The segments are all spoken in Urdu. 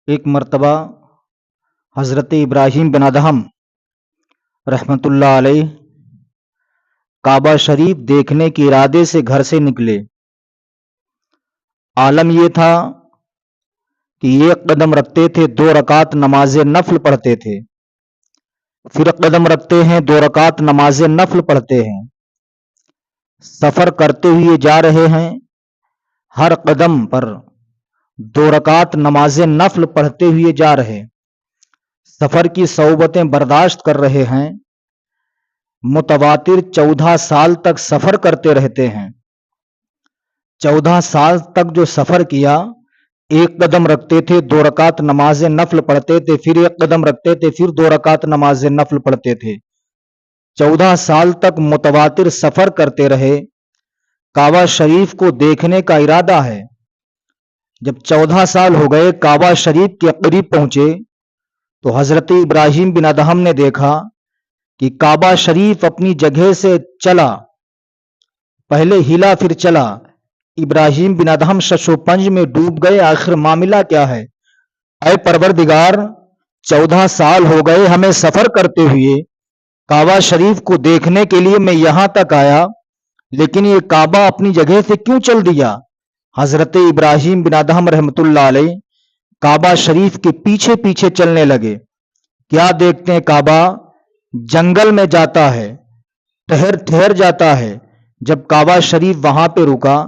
ایک مرتبہ حضرت ابراہیم بن ادہم رحمۃ اللہ علیہ کعبہ شریف دیکھنے کے ارادے سے گھر سے نکلے۔ عالم یہ تھا کہ ایک قدم رکھتے تھے 2 رکعت نماز نفل پڑھتے تھے، پھر قدم رکھتے ہیں 2 رکعت نماز نفل پڑھتے ہیں، سفر کرتے ہوئے جا رہے ہیں، ہر قدم پر 2 رکعت نماز نفل پڑھتے ہوئے جا رہے، سفر کی صعوبتیں برداشت کر رہے ہیں، متواتر 14 سال تک سفر کرتے رہتے ہیں۔ 14 سال تک جو سفر کیا، ایک قدم رکھتے تھے 2 رکعت نماز نفل پڑھتے تھے، پھر ایک قدم رکھتے تھے، پھر 2 رکعت نماز نفل پڑھتے تھے۔ 14 سال تک متواتر سفر کرتے رہے۔ کعبہ شریف کو دیکھنے کا ارادہ ہے۔ جب 14 سال ہو گئے، کعبہ شریف کے قریب پہنچے تو حضرت ابراہیم بن ادہم نے دیکھا کہ کعبہ شریف اپنی جگہ سے چلا، پہلے ہلا پھر چلا۔ ابراہیم بن ادہم شش و پنج میں ڈوب گئے، آخر معاملہ کیا ہے؟ اے پروردگار، 14 سال ہو گئے ہمیں سفر کرتے ہوئے، کعبہ شریف کو دیکھنے کے لیے میں یہاں تک آیا، لیکن یہ کعبہ اپنی جگہ سے کیوں چل دیا؟ حضرت ابراہیم بن ادہم رحمۃ اللہ علیہ کعبہ شریف کے پیچھے پیچھے چلنے لگے۔ کیا دیکھتے ہیں؟ کعبہ جنگل میں جاتا ہے، ٹھہر جاتا ہے۔ جب کعبہ شریف وہاں پہ رکا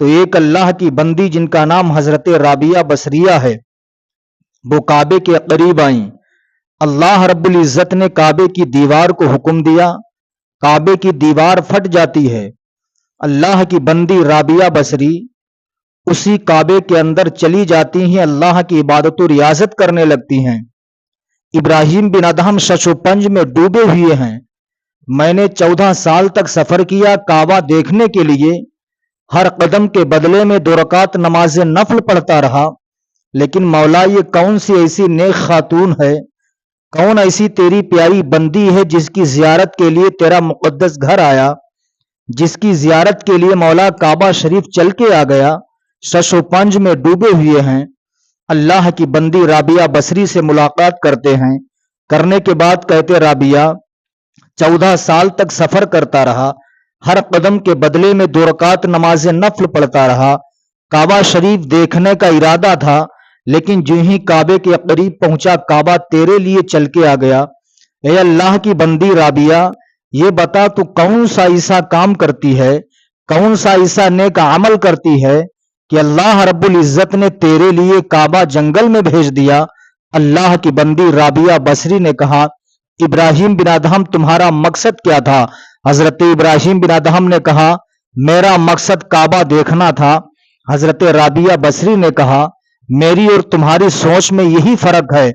تو ایک اللہ کی بندی جن کا نام حضرت رابعہ بصریہ ہے، وہ کعبے کے قریب آئیں۔ اللہ رب العزت نے کعبے کی دیوار کو حکم دیا، کعبے کی دیوار پھٹ جاتی ہے۔ اللہ کی بندی رابعہ بصری اسی کعبے کے اندر چلی جاتی ہیں، اللہ کی عبادت و ریاضت کرنے لگتی ہیں۔ ابراہیم بن ادہم شش و پنج میں ڈوبے ہوئے ہیں۔ میں نے 14 سال تک سفر کیا کعبہ دیکھنے کے لیے، ہر قدم کے بدلے میں 2 رکعت نماز نفل پڑھتا رہا، لیکن مولا یہ کون سی ایسی نیک خاتون ہے، کون ایسی تیری پیاری بندی ہے جس کی زیارت کے لیے تیرا مقدس گھر آیا، جس کی زیارت کے لیے مولا کعبہ شریف چل کے آ گیا، شش و پنج میں ڈوبے ہوئے ہیں۔ اللہ کی بندی رابعہ بصری سے ملاقات کرتے ہیں، کرنے کے بعد کہتے رابعہ 14 سال تک سفر کرتا رہا، ہر قدم کے بدلے میں 2 رکعت نماز نفل پڑھتا رہا، کعبہ شریف دیکھنے کا ارادہ تھا، لیکن جو ہی کعبے کے قریب پہنچا کعبہ تیرے لیے چل کے آ گیا۔ اے اللہ کی بندی رابعہ، یہ بتا تو کون سا ایسا کام کرتی ہے، کون سا ایسا نیک عمل کرتی ہے کہ اللہ رب العزت نے تیرے لیے کعبہ جنگل میں بھیج دیا؟ اللہ کی بندی رابعہ بصری نے کہا، ابراہیم بن ادہم تمہارا مقصد کیا تھا؟ حضرت ابراہیم بن ادہم نے کہا، میرا مقصد کعبہ دیکھنا تھا۔ حضرت رابعہ بصری نے کہا، میری اور تمہاری سوچ میں یہی فرق ہے،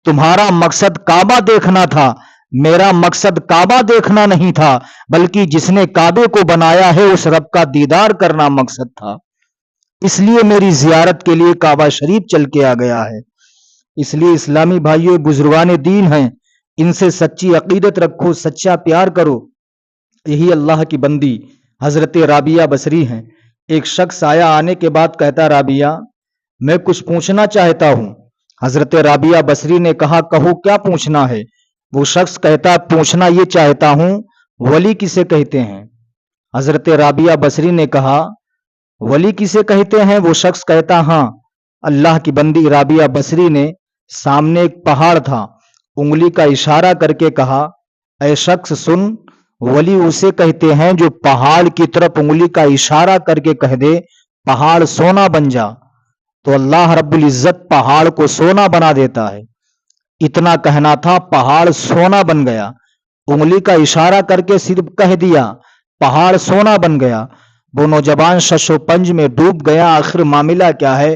تمہارا مقصد کعبہ دیکھنا تھا، میرا مقصد کعبہ دیکھنا نہیں تھا، بلکہ جس نے کعبے کو بنایا ہے اس رب کا دیدار کرنا مقصد تھا، اس لیے میری زیارت کے لیے کعبہ شریف چل کے آ گیا ہے۔ اس لیے اسلامی بھائیوں، بزرگان دین ہیں، ان سے سچی عقیدت رکھو، سچا پیار کرو۔ یہی اللہ کی بندی حضرت رابعہ بصری ہیں۔ ایک شخص آیا، آنے کے بعد کہتا، رابعہ میں کچھ پوچھنا چاہتا ہوں۔ حضرت رابعہ بصری نے کہا، کہو کیا پوچھنا ہے؟ وہ شخص کہتا، پوچھنا یہ چاہتا ہوں ولی کسے کہتے ہیں؟ حضرت رابعہ بصری نے کہا، ولی کسے کہتے ہیں؟ وہ شخص کہتا، ہاں۔ اللہ کی بندی رابعہ بصری نے سامنے ایک پہاڑ تھا، انگلی کا اشارہ کر کے کہا، اے شخص سن، ولی اسے کہتے ہیں جو پہاڑ کی طرف انگلی کا اشارہ کر کے کہہ دے پہاڑ سونا بن جا، تو اللہ رب العزت پہاڑ کو سونا بنا دیتا ہے۔ اتنا کہنا تھا، پہاڑ سونا بن گیا۔ انگلی کا اشارہ کر کے صرف کہہ دیا، پہاڑ سونا بن گیا۔ وہ نوجوان شش و پنج میں ڈوب گیا۔ آخر معاملہ کیا ہے؟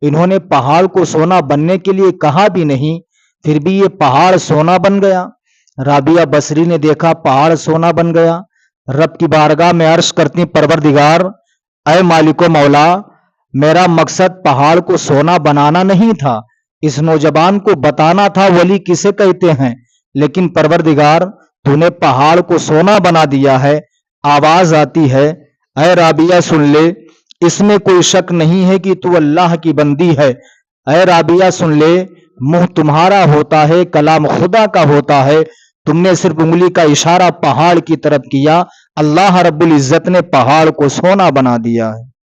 انہوں نے پہاڑ کو سونا بننے کے لیے کہا بھی نہیں، پھر بھی یہ پہاڑ سونا بن گیا۔ رابعہ بصری نے دیکھا پہاڑ سونا بن گیا، رب کی بارگاہ میں عرض کرتی، پروردگار، اے مالک و مولا، میرا مقصد پہاڑ کو سونا بنانا نہیں تھا، اس نوجوان کو بتانا تھا ولی کسے کہتے ہیں، لیکن پروردگار تو نے پہاڑ کو سونا بنا دیا ہے۔ آواز آتی ہے، اے رابعہ سن لے، اس میں کوئی شک نہیں ہے کہ تو اللہ کی بندی ہے، اے رابعہ سن لے، منہ تمہارا ہوتا ہے، کلام خدا کا ہوتا ہے، تم نے صرف انگلی کا اشارہ پہاڑ کی طرف کیا، اللہ رب العزت نے پہاڑ کو سونا بنا دیا ہے۔